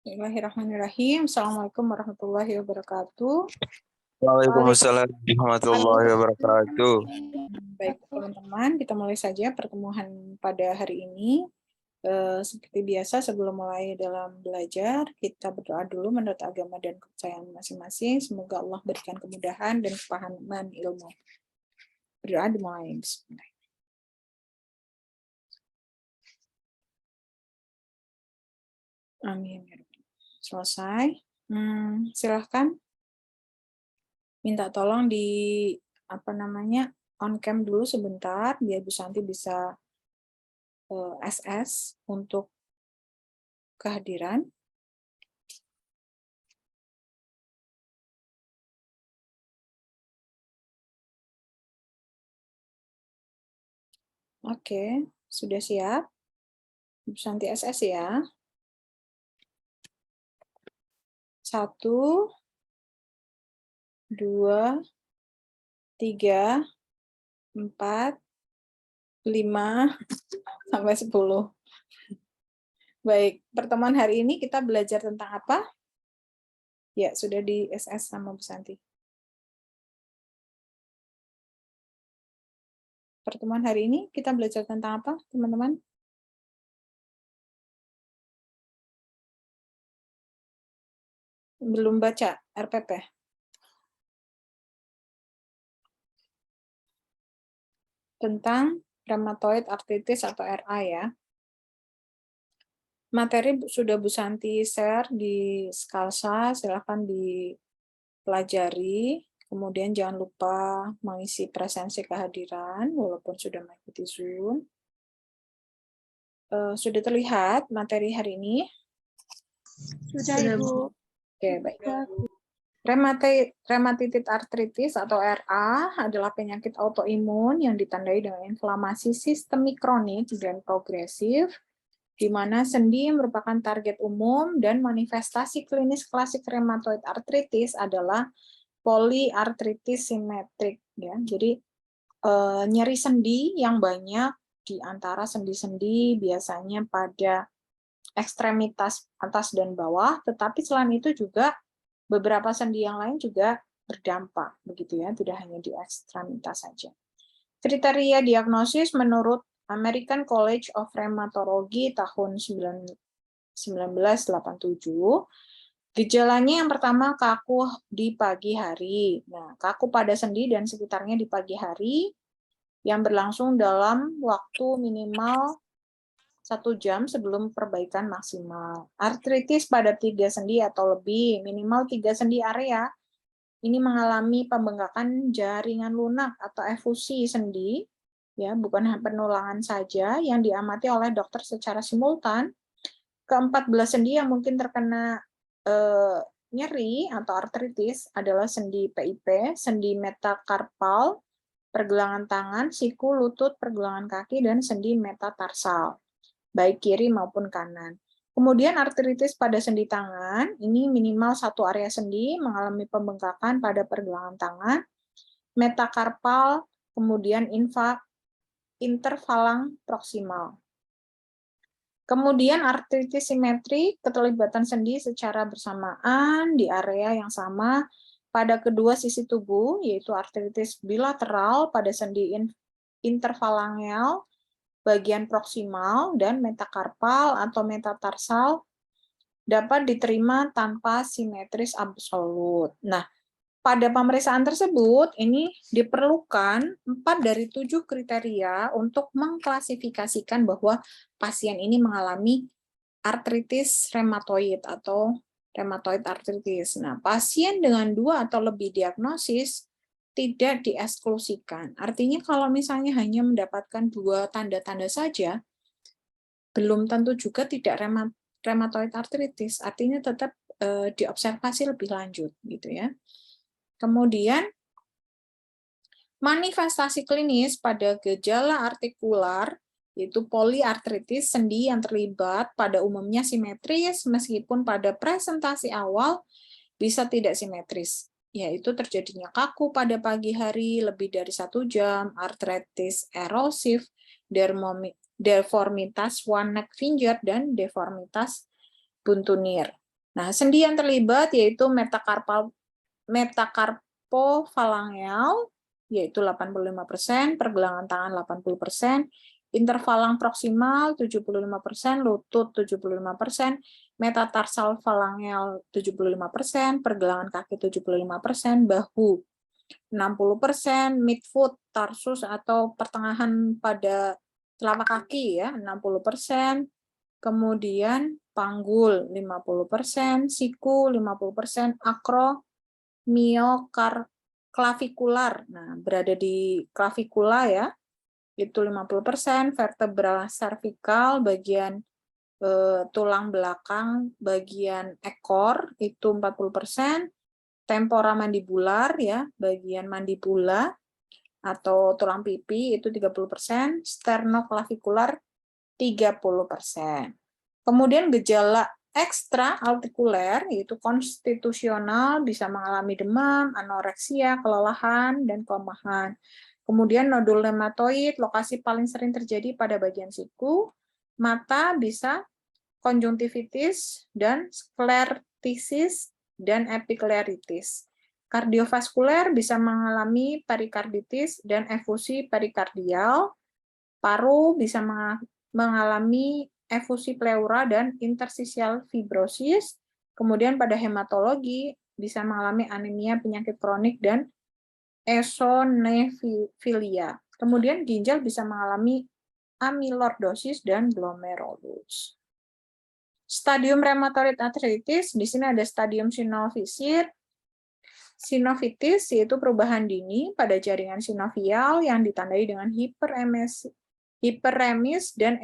Bismillahirrahmanirrahim. Assalamualaikum warahmatullahi wabarakatuh. Waalaikumsalam warahmatullahi wabarakatuh. Baik teman-teman, kita mulai saja pertemuan pada hari ini. Seperti biasa sebelum mulai dalam belajar, kita berdoa dulu menurut agama dan kepercayaan masing-masing. Semoga Allah berikan kemudahan dan kepahaman ilmu. Berdoa dimulai. Bismillah. Amin. Selesai. Silahkan. Minta tolong di on cam dulu sebentar biar Bu Santi bisa SS untuk kehadiran. Oke, sudah siap. Bu Santi SS ya. 1, 2, 3, 4, 5, sampai 10. Baik, pertemuan hari ini kita belajar tentang apa? Ya, sudah di SS sama Bu Santi. Pertemuan hari ini kita belajar tentang apa, teman-teman? Belum baca RPP? Tentang rheumatoid arthritis atau RA ya. Materi sudah Bu Santi share di Skalsa, silakan dipelajari. Kemudian jangan lupa mengisi presensi kehadiran, walaupun sudah mengikuti Zoom. Sudah terlihat materi hari ini? Sudah, Ibu. Oke, baik. Rheumatoid arthritis atau RA adalah penyakit autoimun yang ditandai dengan inflamasi sistemik kronik dan progresif, di mana sendi merupakan target umum dan manifestasi klinis klasik rheumatoid arthritis adalah polyarthritis simetrik. Ya. Jadi nyeri sendi yang banyak di antara sendi-sendi biasanya pada ekstremitas atas dan bawah, tetapi selain itu juga beberapa sendi yang lain juga berdampak, begitu ya, tidak hanya di ekstremitas saja. Kriteria diagnosis menurut American College of Rheumatology tahun 1987, gejalanya yang pertama kaku di pagi hari. Nah, kaku pada sendi dan sekitarnya di pagi hari yang berlangsung dalam waktu minimal 1 jam sebelum perbaikan maksimal. Artritis pada 3 sendi atau lebih, minimal 3 sendi area, ini mengalami pembengkakan jaringan lunak atau efusi sendi, ya, bukan penulangan saja, yang diamati oleh dokter secara simultan. Ke-14 sendi yang mungkin terkena nyeri atau artritis adalah sendi PIP, sendi metakarpal, pergelangan tangan, siku, lutut, pergelangan kaki, dan sendi metatarsal, baik kiri maupun kanan. Kemudian artritis pada sendi tangan, ini minimal 1 area sendi mengalami pembengkakan pada pergelangan tangan, metakarpal, kemudian interfalang proksimal. Kemudian artritis simetrik, keterlibatan sendi secara bersamaan di area yang sama pada kedua sisi tubuh, yaitu artritis bilateral pada sendi interfalangeal, bagian proksimal, dan metakarpal atau metatarsal dapat diterima tanpa simetris absolut. Nah, pada pemeriksaan tersebut, ini diperlukan 4 dari 7 kriteria untuk mengklasifikasikan bahwa pasien ini mengalami artritis rheumatoid atau rheumatoid arthritis. Nah, pasien dengan 2 atau lebih diagnosis tidak dieksklusikan. Artinya kalau misalnya hanya mendapatkan 2 tanda-tanda saja, belum tentu juga tidak rheumatoid arthritis. Artinya tetap diobservasi lebih lanjut, gitu ya. Kemudian, manifestasi klinis pada gejala artikular, yaitu poliartritis, sendi yang terlibat pada umumnya simetris, meskipun pada presentasi awal bisa tidak simetris, yaitu terjadinya kaku pada pagi hari lebih dari 1 jam, artritis erosif, deformitas one neck finger, dan deformitas buntu nir. Nah, sendi yang terlibat yaitu metakarpofalangeal, yaitu 85%, pergelangan tangan 80%, interfalang proksimal 75%, lutut 75%, metatarsal falangeal 75%, pergelangan kaki 75%, bahu 60%, midfoot, tarsus atau pertengahan pada telapak kaki ya 60%, kemudian panggul 50%, siku 50%, akromioklavikular. Nah, berada di klavikula ya, itu 50%, vertebra cervical bagian tulang belakang bagian ekor itu 40%, tempora mandibular ya, bagian mandibula atau tulang pipi itu 30%, sternoklavikular 30%. Kemudian gejala ekstra artikuler yaitu konstitusional bisa mengalami demam, anoreksia, kelelahan, dan kelemahan. Kemudian nodul rheumatoid, lokasi paling sering terjadi pada bagian siku, mata bisa konjungtivitis dan sklertisis dan epikleritis. Kardiovaskuler bisa mengalami perikarditis dan efusi perikardial. Paru bisa mengalami efusi pleura dan interstisial fibrosis. Kemudian pada hematologi bisa mengalami anemia, penyakit kronik, dan eosinofilia. Kemudian ginjal bisa mengalami amyloidosis dan glomerulus. Stadium rheumatoid arthritis, di sini ada stadium sinovitis, yaitu perubahan dini pada jaringan sinovial yang ditandai dengan hiperemis dan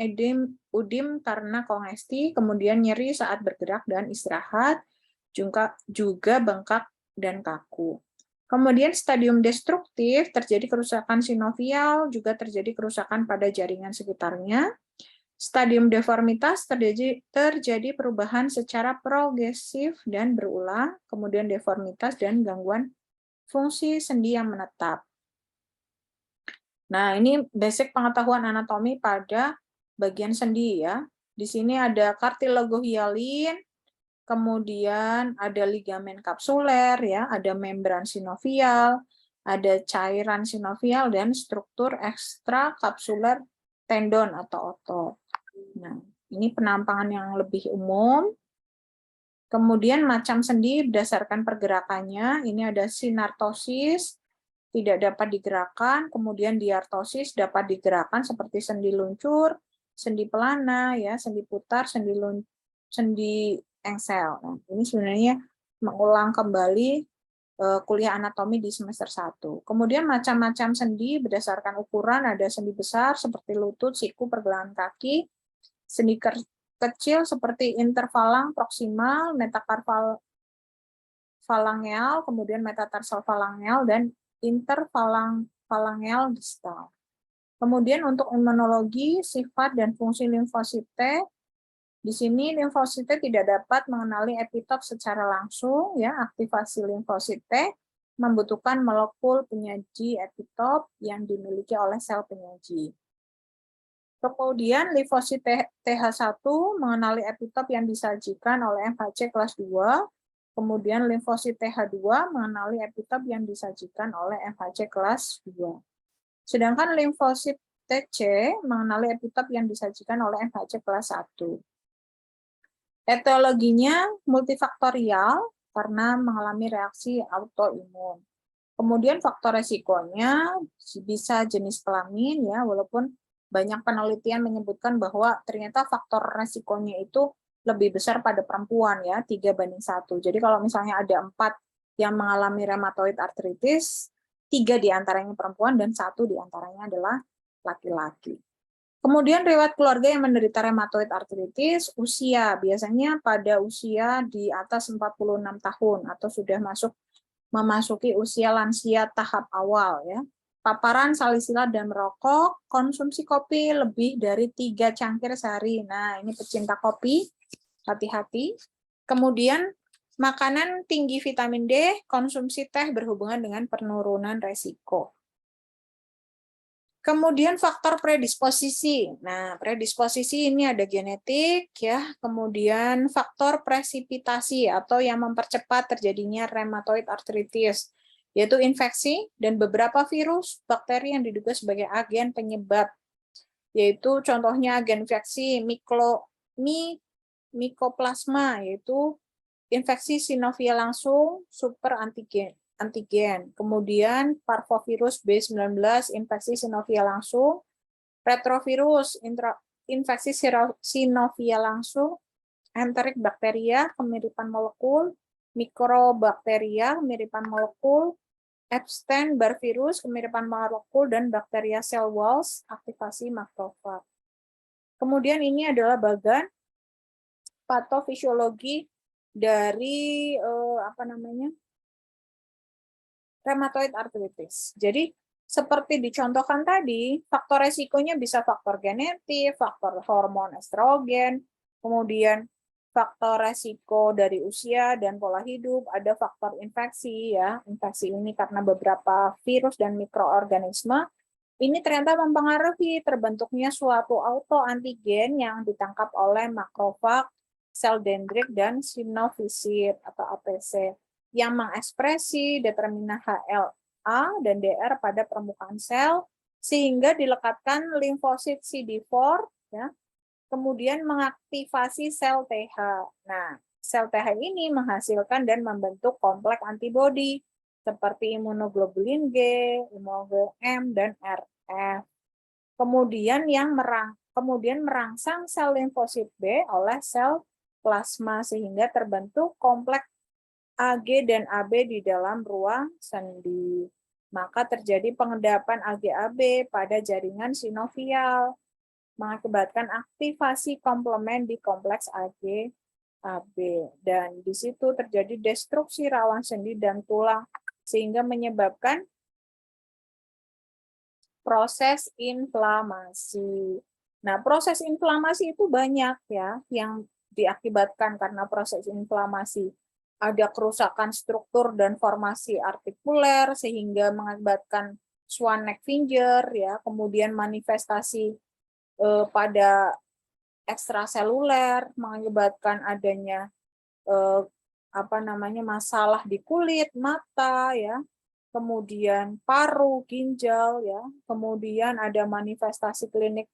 udim karena kongesti, kemudian nyeri saat bergerak dan istirahat, juga bengkak dan kaku. Kemudian stadium destruktif, terjadi kerusakan sinovial, juga terjadi kerusakan pada jaringan sekitarnya. Stadium deformitas, terjadi perubahan secara progresif dan berulang, kemudian deformitas dan gangguan fungsi sendi yang menetap. Nah, ini basic pengetahuan anatomi pada bagian sendi ya. Di sini ada kartilagohialin, kemudian ada ligamen kapsuler ya, ada membran sinovial, ada cairan sinovial dan struktur ekstra kapsuler tendon atau otot. Nah, ini penampangan yang lebih umum. Kemudian macam sendi berdasarkan pergerakannya, ini ada sinartosis, tidak dapat digerakkan, kemudian diartosis dapat digerakkan seperti sendi luncur, sendi pelana, ya, sendi putar, sendi engsel. Nah, ini sebenarnya mengulang kembali kuliah anatomi di semester 1. Kemudian macam-macam sendi berdasarkan ukuran, ada sendi besar seperti lutut, siku, pergelangan kaki, sendi kecil seperti interfalang proksimal, metakarfalangeal, kemudian metatarsal falangeal, dan interfalangeal distal. Kemudian untuk imunologi, sifat dan fungsi limfosit T, di sini limfosit T tidak dapat mengenali epitop secara langsung, ya. Aktivasi limfosit T membutuhkan molekul penyaji epitop yang dimiliki oleh sel penyaji. Kemudian limfosit TH1 mengenali epitop yang disajikan oleh MHC kelas 2. Kemudian limfosit TH2 mengenali epitop yang disajikan oleh MHC kelas 2. Sedangkan limfosit TC mengenali epitop yang disajikan oleh MHC kelas 1. Etiologinya multifaktorial karena mengalami reaksi autoimun. Kemudian faktor resikonya bisa jenis kelamin ya, walaupun banyak penelitian menyebutkan bahwa ternyata faktor resikonya itu lebih besar pada perempuan ya, 3:1. Jadi kalau misalnya ada 4 yang mengalami rheumatoid arthritis, 3 diantaranya perempuan dan 1 diantaranya adalah laki-laki. Kemudian riwayat keluarga yang menderita rheumatoid arthritis, usia biasanya pada usia di atas 46 tahun atau sudah memasuki usia lansia tahap awal ya. Paparan salisilat dan merokok, konsumsi kopi lebih dari 3 cangkir sehari. Nah, ini pecinta kopi, hati-hati. Kemudian makanan tinggi vitamin D, konsumsi teh berhubungan dengan penurunan resiko. Kemudian faktor predisposisi. Nah, predisposisi ini ada genetik ya, kemudian faktor presipitasi atau yang mempercepat terjadinya rheumatoid arthritis, yaitu infeksi dan beberapa virus, bakteri yang diduga sebagai agen penyebab, yaitu contohnya agen infeksi Mycoplasma, yaitu infeksi sinovial langsung super antigen. Kemudian parvovirus B19 infeksi sinovial langsung, retrovirus infeksi sinovial langsung, enteric bacteria kemiripan molekul, mikrobakteria kemiripan molekul, Epstein-Barr virus kemiripan molekul, dan bakteria cell walls aktivasi makrofag. Kemudian ini adalah bagan patofisiologi dari rheumatoid arthritis. Jadi seperti dicontohkan tadi, faktor resikonya bisa faktor genetik, faktor hormon estrogen, kemudian faktor resiko dari usia dan pola hidup, ada faktor infeksi ya. Infeksi ini karena beberapa virus dan mikroorganisme ini ternyata mempengaruhi terbentuknya suatu autoantigen yang ditangkap oleh makrofag, sel dendrit, dan sinovisit atau APC yang mengekspresi determinan HLA dan DR pada permukaan sel sehingga dilekatkan limfosit CD4 ya. Kemudian mengaktifasi sel TH. Nah, sel TH ini menghasilkan dan membentuk kompleks antibodi seperti imunoglobulin G, imunoglobulin M, dan RF. Kemudian merangsang sel limfosit B oleh sel plasma sehingga terbentuk kompleks AG dan AB di dalam ruang sendi. Maka terjadi pengendapan AG-AB pada jaringan sinovial, mengakibatkan aktivasi komplement di kompleks AG-AB. Dan di situ terjadi destruksi rawan sendi dan tulang, sehingga menyebabkan proses inflamasi. Nah, proses inflamasi itu banyak ya, yang diakibatkan karena proses inflamasi. Ada kerusakan struktur dan formasi artikuler sehingga mengakibatkan swan neck finger ya, kemudian manifestasi pada ekstraseluler mengakibatkan adanya masalah di kulit, mata ya, kemudian paru, ginjal ya, kemudian ada manifestasi klinik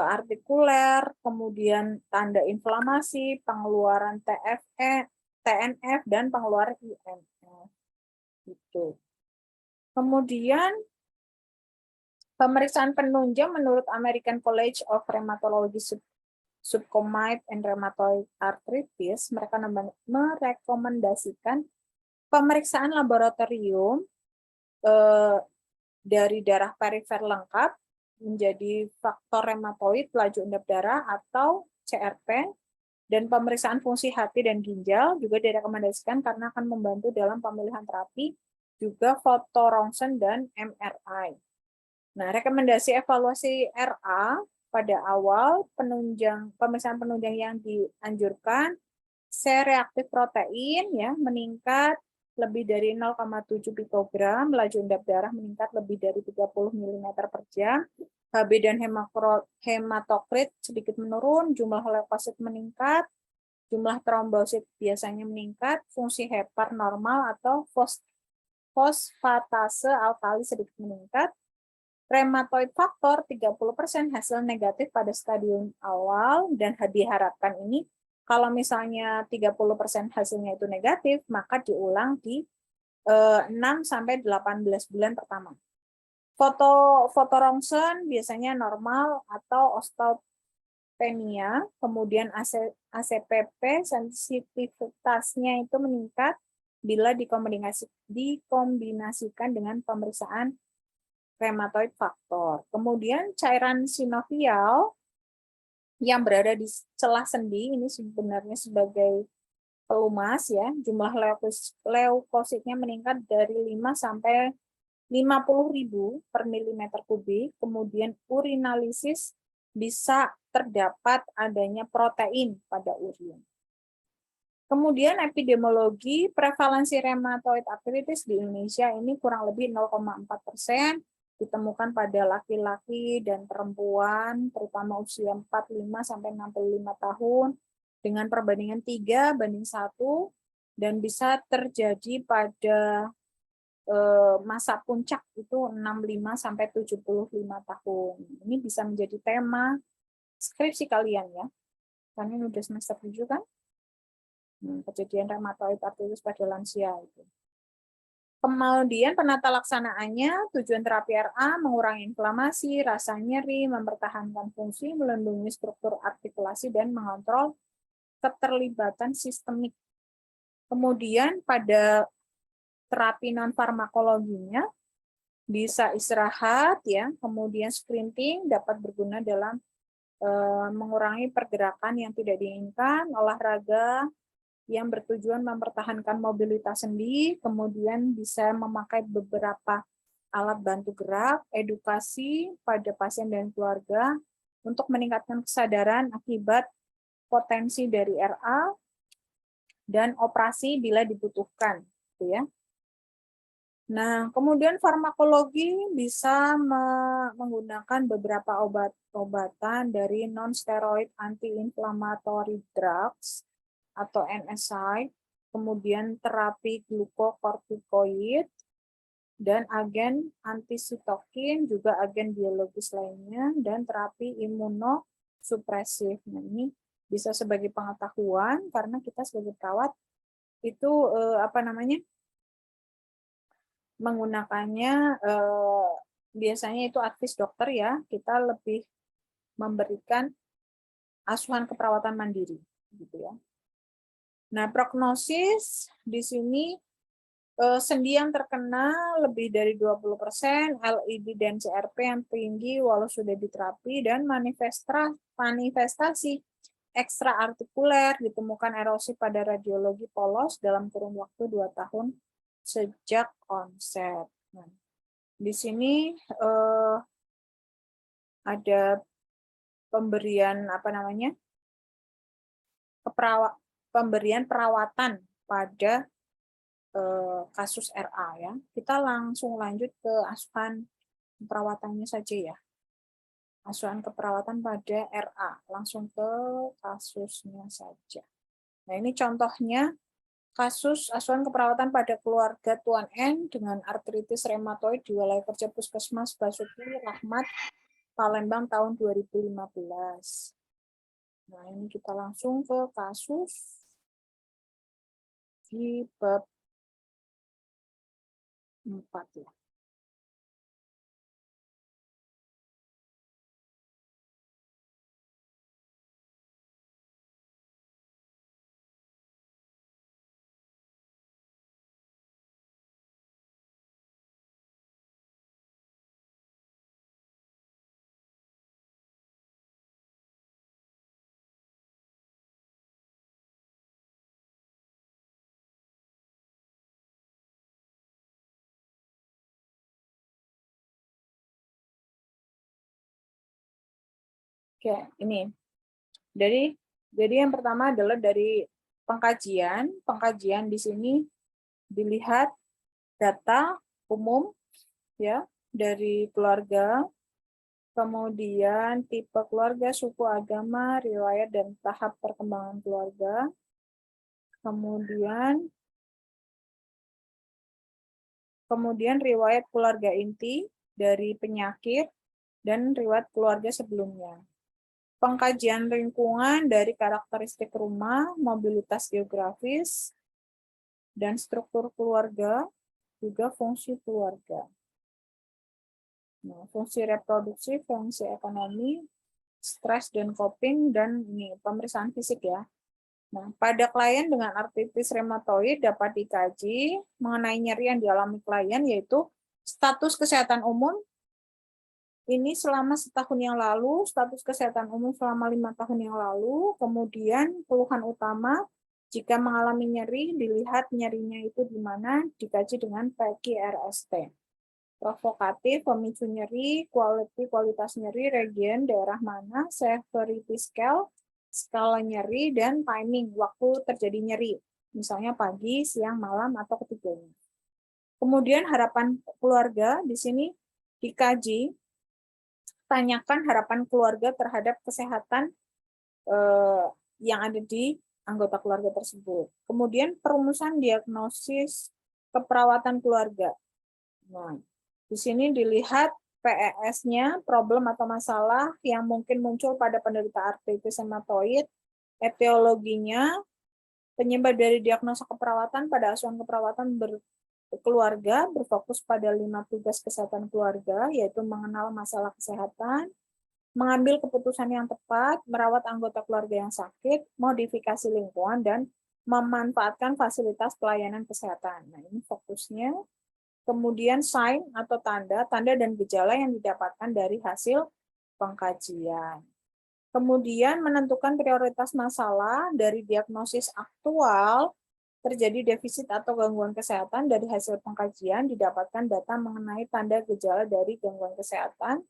artikuler, kemudian tanda inflamasi, pengeluaran TNF, dan pengeluaran INF. Gitu. Kemudian pemeriksaan penunjang menurut American College of Rheumatology Subcomite and Rheumatoid Arthritis, mereka merekomendasikan pemeriksaan laboratorium dari darah perifer lengkap menjadi faktor reumatoid laju endap darah atau CRP, dan pemeriksaan fungsi hati dan ginjal juga direkomendasikan karena akan membantu dalam pemilihan terapi, juga foto rongsen dan MRI. Nah, rekomendasi evaluasi RA pada awal pemeriksaan penunjang yang dianjurkan, C-reaktif protein ya meningkat lebih dari 0,7 pikogram, laju endap darah meningkat lebih dari 30 mm per jam, HB dan hematokrit sedikit menurun, jumlah leukosit meningkat, jumlah trombosit biasanya meningkat, fungsi hepar normal atau fosfatase alkali sedikit meningkat, rheumatoid faktor 30% hasil negatif pada stadium awal, dan diharapkan ini kalau misalnya 30% hasilnya itu negatif, maka diulang di 6-18 bulan pertama. Foto rongsen biasanya normal atau osteopenia, kemudian ACPP sensitivitasnya itu meningkat bila dikombinasikan dengan pemeriksaan rheumatoid faktor. Kemudian cairan sinovial yang berada di celah sendi ini sebenarnya sebagai pelumas ya, jumlah leukositnya meningkat dari 5 sampai 50.000 per milimeter kubik, kemudian urinalisis bisa terdapat adanya protein pada urin. Kemudian epidemiologi prevalensi rheumatoid arthritis di Indonesia ini kurang lebih 0,4%, ditemukan pada laki-laki dan perempuan, terutama usia 45 sampai 65 tahun, dengan perbandingan 3:1, dan bisa terjadi pada masa puncak itu 65 sampai 75 tahun. Ini bisa menjadi tema skripsi kalian ya. Karena ini udah semester 7 kan? Kejadian rheumatoid arthritis pada lansia itu. Kemudian penata laksanaannya, tujuan terapi RA mengurangi inflamasi, rasa nyeri, mempertahankan fungsi, melindungi struktur artikulasi, dan mengontrol keterlibatan sistemik. Kemudian pada terapi non farmakologinya bisa istirahat ya, kemudian sprinting dapat berguna dalam mengurangi pergerakan yang tidak diinginkan, olahraga yang bertujuan mempertahankan mobilitas sendi, kemudian bisa memakai beberapa alat bantu gerak, edukasi pada pasien dan keluarga untuk meningkatkan kesadaran akibat potensi dari RA, dan operasi bila dibutuhkan, gitu ya. Nah, kemudian farmakologi bisa menggunakan beberapa obat-obatan dari non-steroid anti-inflammatory drugs atau NSAID, kemudian terapi glukokortikoid, dan agen antisitokin, juga agen biologis lainnya, dan terapi imunosupresif. Nah, ini bisa sebagai pengetahuan karena kita sebagai perawat itu menggunakannya biasanya itu advis dokter ya, kita lebih memberikan asuhan keperawatan mandiri gitu ya. Nah, prognosis di sini sendi yang terkena lebih dari 20%, LID dan CRP yang tinggi walau sudah diterapi, dan manifestasi ekstraartikuler, ditemukan erosi pada radiologi polos dalam kurun waktu 2 tahun sejak onset. Nah, di sini ada pemberian pemberian perawatan pada kasus RA ya. Kita langsung lanjut ke asuhan perawatannya saja ya. Asuhan keperawatan pada RA, langsung ke kasusnya saja. Nah, ini contohnya kasus asuhan keperawatan pada keluarga Tuan N dengan artritis reumatoid di wilayah kerja Puskesmas Basuki Rahmat, Palembang tahun 2015. Nah, ini kita langsung ke kasus di bab 4 ya. Oke, ini. Jadi yang pertama adalah dari pengkajian. Pengkajian di sini dilihat data umum ya dari keluarga, kemudian tipe keluarga, suku, agama, riwayat dan tahap perkembangan keluarga. Kemudian riwayat keluarga inti dari penyakit dan riwayat keluarga sebelumnya. Pengkajian lingkungan dari karakteristik rumah, mobilitas geografis, dan struktur keluarga, juga fungsi keluarga. Nah, fungsi reproduksi, fungsi ekonomi, stres dan coping, dan ini pemeriksaan fisik ya. Nah, pada klien dengan artritis reumatoid dapat dikaji mengenai nyeri yang dialami klien, yaitu status kesehatan umum, ini selama setahun yang lalu, status kesehatan umum selama 5 tahun yang lalu, kemudian keluhan utama, jika mengalami nyeri, dilihat nyerinya itu di mana, dikaji dengan PQRST. Provokatif, pemicu nyeri, kualitas nyeri, region, daerah mana, severity scale, skala nyeri, dan timing, waktu terjadi nyeri, misalnya pagi, siang, malam, atau ketiganya. Kemudian harapan keluarga, di sini dikaji, tanyakan harapan keluarga terhadap kesehatan yang ada di anggota keluarga tersebut. Kemudian perumusan diagnosis keperawatan keluarga. Nah, di sini dilihat PES-nya, problem atau masalah yang mungkin muncul pada penderita artritis reumatoid, etiologinya, penyebab dari diagnosa keperawatan pada asuhan keperawatan keluarga berfokus pada 5 tugas kesehatan keluarga, yaitu mengenal masalah kesehatan, mengambil keputusan yang tepat, merawat anggota keluarga yang sakit, modifikasi lingkungan, dan memanfaatkan fasilitas pelayanan kesehatan. Nah, ini fokusnya. Kemudian sign atau tanda dan gejala yang didapatkan dari hasil pengkajian. Kemudian menentukan prioritas masalah dari diagnosis aktual, terjadi defisit atau gangguan kesehatan dari hasil pengkajian, didapatkan data mengenai tanda gejala dari gangguan kesehatan,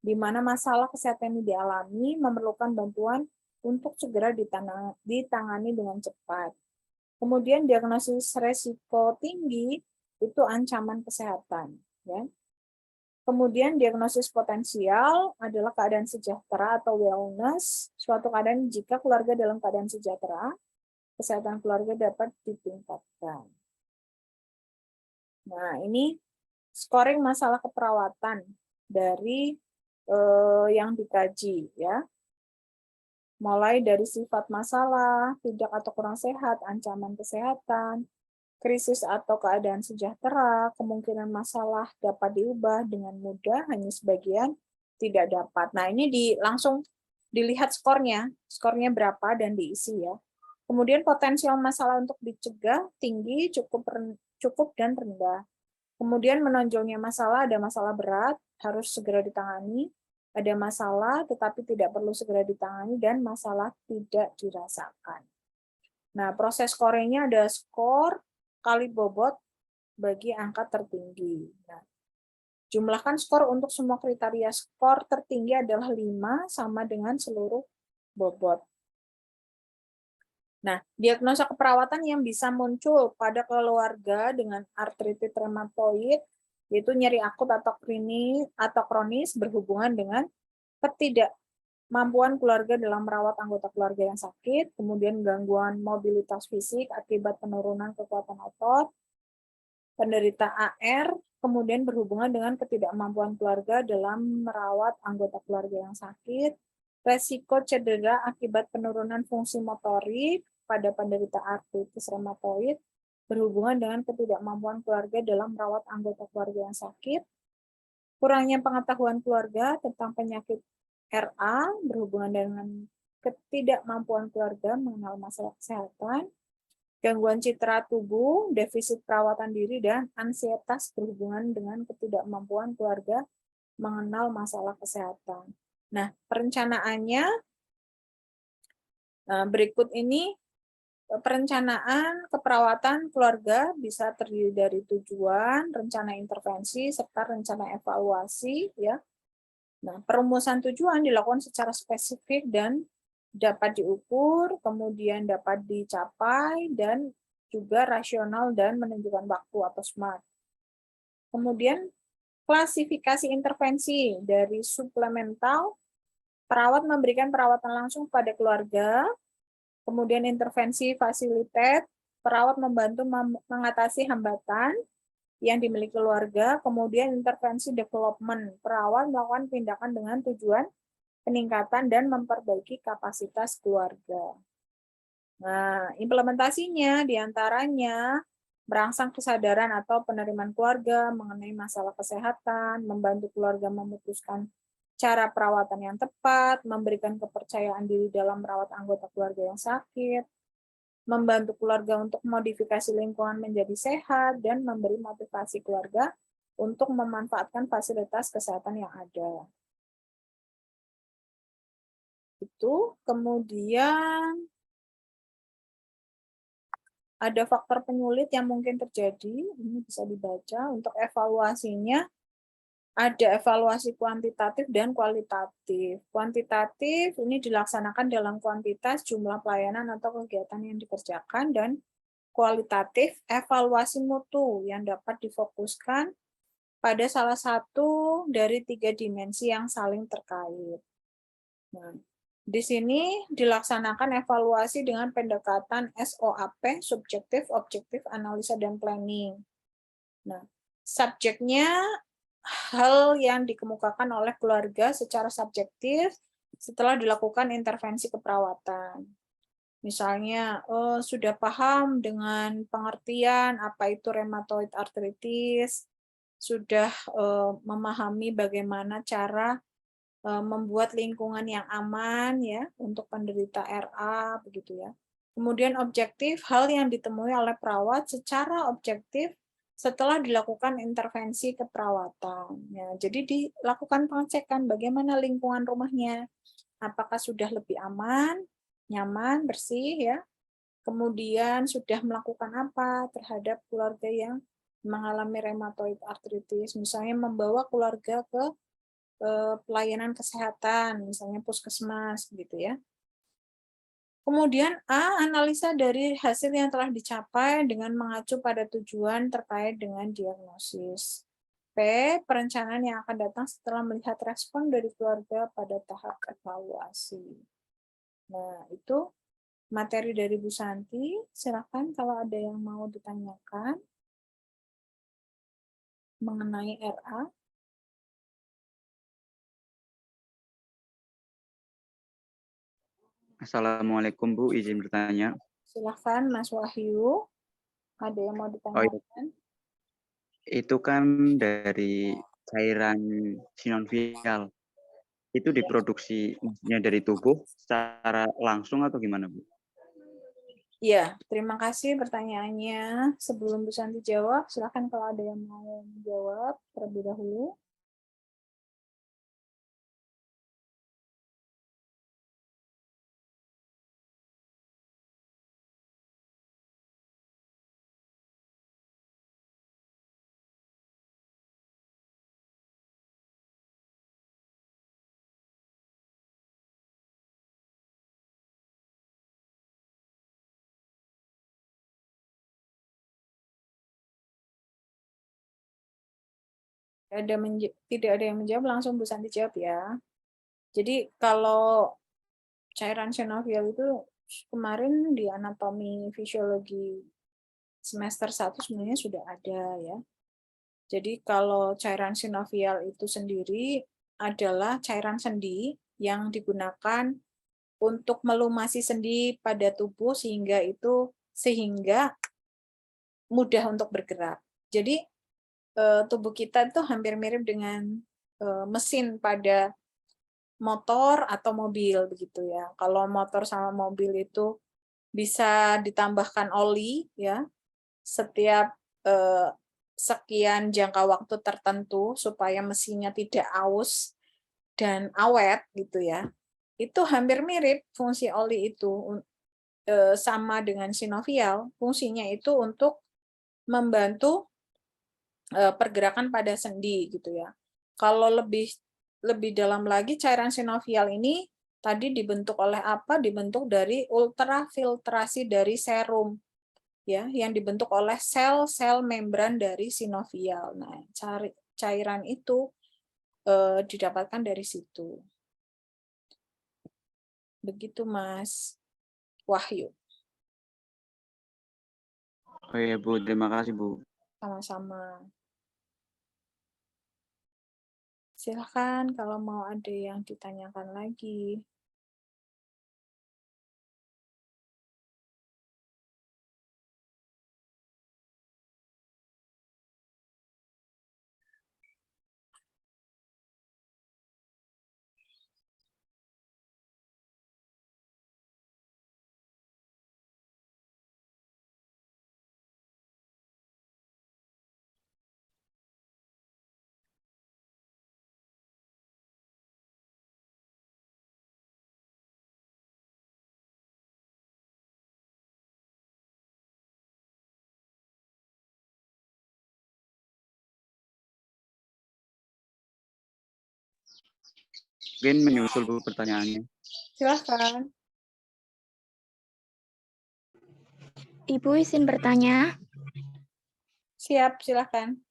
di mana masalah kesehatan ini dialami, memerlukan bantuan untuk segera ditangani dengan cepat. Kemudian diagnosis resiko tinggi, itu ancaman kesehatan. Ya. Kemudian diagnosis potensial adalah keadaan sejahtera atau wellness, suatu keadaan jika keluarga dalam keadaan sejahtera, kesehatan keluarga dapat ditingkatkan. Nah, ini scoring masalah keperawatan dari yang dikaji, ya. Mulai dari sifat masalah, tidak atau kurang sehat, ancaman kesehatan, krisis atau keadaan sejahtera, kemungkinan masalah dapat diubah dengan mudah, hanya sebagian tidak dapat. Nah, ini langsung dilihat skornya berapa dan diisi ya. Kemudian potensial masalah untuk dicegah tinggi, cukup dan rendah. Kemudian menonjolnya masalah, ada masalah berat, harus segera ditangani, ada masalah tetapi tidak perlu segera ditangani, dan masalah tidak dirasakan. Nah, proses scoringnya ada skor kali bobot bagi angka tertinggi. Nah, jumlahkan skor untuk semua kriteria. Skor tertinggi adalah 5 sama dengan seluruh bobot. Nah, diagnosa keperawatan yang bisa muncul pada keluarga dengan artritis reumatoid, yaitu nyeri akut atau kronis berhubungan dengan ketidakmampuan keluarga dalam merawat anggota keluarga yang sakit, kemudian gangguan mobilitas fisik akibat penurunan kekuatan otot, penderita AR, kemudian berhubungan dengan ketidakmampuan keluarga dalam merawat anggota keluarga yang sakit, resiko cedera akibat penurunan fungsi motorik pada penderita artritis reumatoid, berhubungan dengan ketidakmampuan keluarga dalam merawat anggota keluarga yang sakit, kurangnya pengetahuan keluarga tentang penyakit RA, berhubungan dengan ketidakmampuan keluarga mengenal masalah kesehatan, gangguan citra tubuh, defisit perawatan diri, dan ansietas berhubungan dengan ketidakmampuan keluarga mengenal masalah kesehatan. Nah, perencanaannya berikut ini. Perencanaan keperawatan keluarga bisa terdiri dari tujuan, rencana intervensi, serta rencana evaluasi. Ya. Nah, perumusan tujuan dilakukan secara spesifik dan dapat diukur, kemudian dapat dicapai, dan juga rasional dan menunjukkan waktu atau SMART. Kemudian klasifikasi intervensi dari suplemental, perawat memberikan perawatan langsung pada keluarga, kemudian intervensi fasilitas, perawat membantu mengatasi hambatan yang dimiliki keluarga, kemudian intervensi development, perawat melakukan tindakan dengan tujuan peningkatan dan memperbaiki kapasitas keluarga. Nah, implementasinya diantaranya merangsang kesadaran atau penerimaan keluarga mengenai masalah kesehatan, membantu keluarga memutuskan cara perawatan yang tepat, memberikan kepercayaan diri dalam merawat anggota keluarga yang sakit, membantu keluarga untuk modifikasi lingkungan menjadi sehat, dan memberi motivasi keluarga untuk memanfaatkan fasilitas kesehatan yang ada. Itu kemudian ada faktor penyulit yang mungkin terjadi, ini bisa dibaca. Untuk evaluasinya, ada evaluasi kuantitatif dan kualitatif. Kuantitatif ini dilaksanakan dalam kuantitas jumlah pelayanan atau kegiatan yang dikerjakan, dan kualitatif evaluasi mutu yang dapat difokuskan pada salah satu dari 3 dimensi yang saling terkait. Nah, di sini dilaksanakan evaluasi dengan pendekatan SOAP, subjektif, objektif, analisa, dan planning. Nah, subjeknya hal yang dikemukakan oleh keluarga secara subjektif setelah dilakukan intervensi keperawatan. Misalnya, sudah paham dengan pengertian apa itu rheumatoid arthritis, sudah memahami bagaimana cara membuat lingkungan yang aman ya untuk penderita RA begitu ya. Kemudian objektif, hal yang ditemui oleh perawat secara objektif setelah dilakukan intervensi keperawatan. Ya, jadi dilakukan pengecekan bagaimana lingkungan rumahnya, apakah sudah lebih aman, nyaman, bersih ya. Kemudian sudah melakukan apa terhadap keluarga yang mengalami rheumatoid arthritis, misalnya membawa keluarga ke pelayanan kesehatan, misalnya puskesmas gitu ya. Kemudian A, analisa dari hasil yang telah dicapai dengan mengacu pada tujuan terkait dengan diagnosis. P, perencanaan yang akan datang setelah melihat respon dari keluarga pada tahap evaluasi. Nah, itu materi dari Bu Santi. Silakan kalau ada yang mau ditanyakan mengenai RA. Assalamualaikum Bu, izin bertanya. Silakan Mas Wahyu. Ada yang mau ditanyakan? Itu kan dari cairan sinovial. Itu diproduksi maksudnya dari tubuh secara langsung atau gimana Bu? Iya, terima kasih pertanyaannya. Sebelum Bu Santi jawab, silakan kalau ada yang mau menjawab terlebih dahulu. Tidak ada yang menjawab, langsung Bu Santi jawab ya. Jadi kalau cairan sinovial itu kemarin di anatomi fisiologi semester 1 sebenarnya sudah ada ya. Jadi kalau cairan sinovial itu sendiri adalah cairan sendi yang digunakan untuk melumasi sendi pada tubuh sehingga mudah untuk bergerak. Jadi tubuh kita itu hampir mirip dengan mesin pada motor atau mobil begitu ya. Kalau motor sama mobil itu bisa ditambahkan oli ya setiap sekian jangka waktu tertentu supaya mesinnya tidak aus dan awet gitu ya. Itu hampir mirip fungsi oli itu sama dengan sinovial. Fungsinya itu untuk membantu pergerakan pada sendi gitu ya. Kalau lebih dalam lagi cairan sinovial ini tadi dibentuk oleh apa? Dibentuk dari ultrafiltrasi dari serum ya, yang dibentuk oleh sel-sel membran dari sinovial. Nah, cairan itu didapatkan dari situ. Begitu Mas Wahyu. Oh iya Bu, terima kasih Bu. Sama-sama. Silakan kalau mau ada yang ditanyakan lagi. Mungkin menyusul Bu pertanyaannya. Silakan. Ibu izin bertanya. Siap, silakan.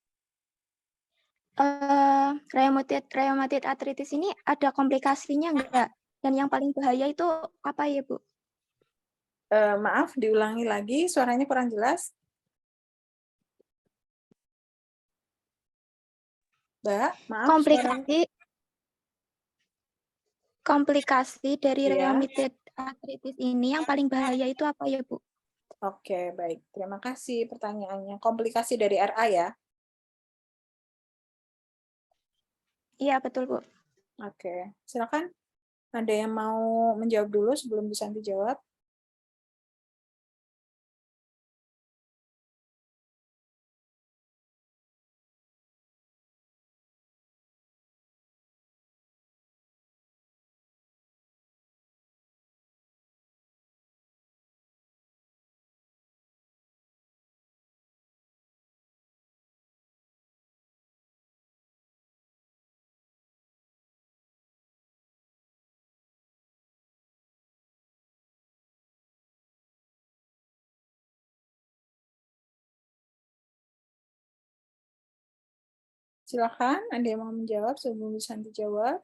Rheumatoid arthritis ini ada komplikasinya enggak? Dan yang paling bahaya itu apa ya, Bu? Maaf, diulangi lagi, suaranya kurang jelas. Mbak, maaf. Komplikasi dari Ya. rheumatoid arthritis ini yang paling bahaya itu apa ya, Bu? Oke, baik. Terima kasih pertanyaannya. Komplikasi dari RA ya? Iya, betul, Bu. Oke, silakan. Ada yang mau menjawab dulu sebelum Bu Santi jawab? Silakan, ada yang mau menjawab sebelum Bu Santi jawab?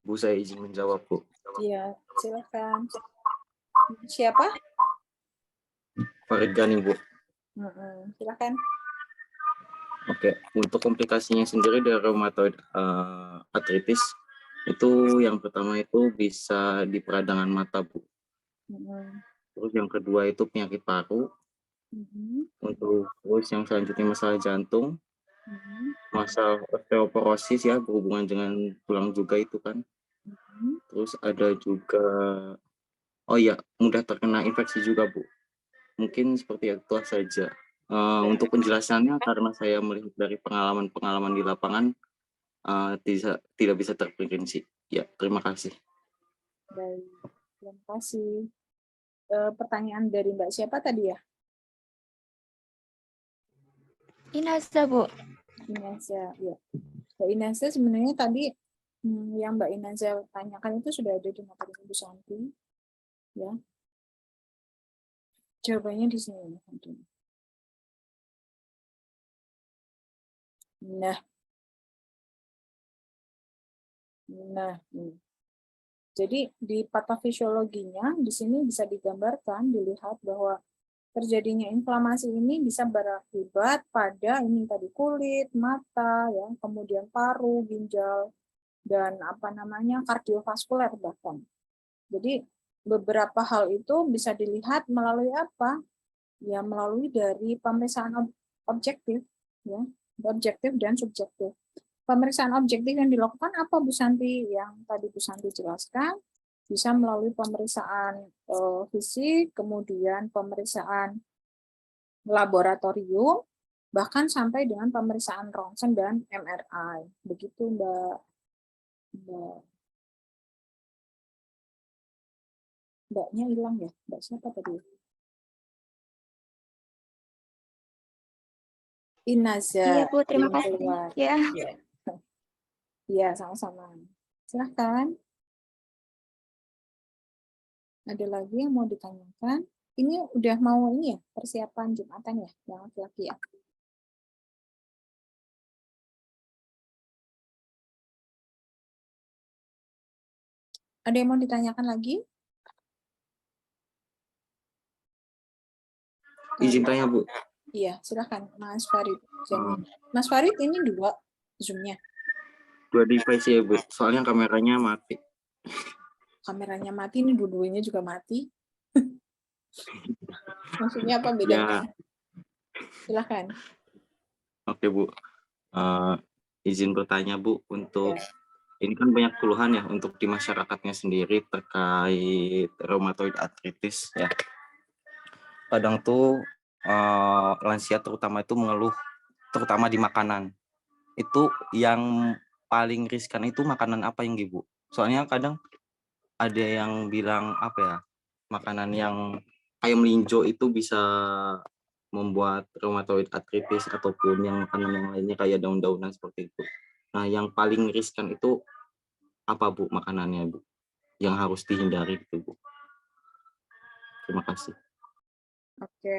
Bu, saya izin menjawab, Bu. Iya, silakan. Siapa? Farid Gani, Bu. Silakan. Oke, untuk komplikasinya sendiri dari rheumatoid arthritis, itu yang pertama itu bisa di peradangan mata, Bu. Terus yang kedua itu penyakit paru. Terus yang selanjutnya masalah jantung, masalah osteoporosis ya, berhubungan dengan tulang juga itu kan. Terus ada juga, oh iya, mudah terkena infeksi juga, Bu. Mungkin seperti itu saja. Untuk penjelasannya, karena saya melihat dari pengalaman-pengalaman di lapangan, tidak bisa terprediksi. Ya, terima kasih. Baik, terima kasih. Pertanyaan dari Mbak siapa tadi ya? Inasa, Bu. Inasa, ya. Mbak Inasa sebenarnya tadi yang Mbak Inasa tanyakan itu sudah ada di materi Bu Santi, ya. Jawabannya di sini. Nah, jadi di patofisiologinya di sini bisa digambarkan, dilihat bahwa terjadinya inflamasi ini bisa berakibat pada ini tadi kulit, mata, ya, kemudian paru, ginjal, dan kardiovaskuler bahkan. Jadi beberapa hal itu bisa dilihat melalui apa? Ya, melalui dari pemeriksaan objektif, ya, objektif dan subjektif. Pemeriksaan objektif yang dilakukan apa, Bu Santi? Yang tadi Bu Santi jelaskan, bisa melalui pemeriksaan fisik, kemudian pemeriksaan laboratorium, bahkan sampai dengan pemeriksaan rongsen dan MRI. Begitu, Mbaknya hilang ya? Mbak siapa tadi? Inaza. Iya, Bu, terima kasih. Ya. Iya, sama-sama. Silahkan. Ada lagi yang mau ditanyakan? Ini udah mau ini ya, persiapan Jumatan ya, yang laki-laki ya. Ada yang mau ditanyakan lagi? Izin tanya, Bu. Iya, silakan Mas Farid. Mas Farid ini 2 Zoom-nya. 2 device ya, Bu. Soalnya kameranya mati. Kameranya mati, ini dua-duanya juga mati. Maksudnya apa bedanya? Ya. Silakan. Oke, Bu. Izin bertanya, Bu, untuk ini kan banyak keluhan ya untuk di masyarakatnya sendiri terkait rheumatoid arthritis ya. Kadang tuh lansia terutama itu mengeluh terutama di makanan. Itu yang paling riskan itu makanan apa yang Ibu? Soalnya kadang ada yang bilang apa ya, makanan yang kayak melinjo itu bisa membuat rheumatoid arthritis ataupun yang makanan yang lainnya kayak daun-daunan seperti itu. Nah, yang paling riskan itu apa, Bu, makanannya, Bu? Yang harus dihindari gitu, Bu. Terima kasih. Oke.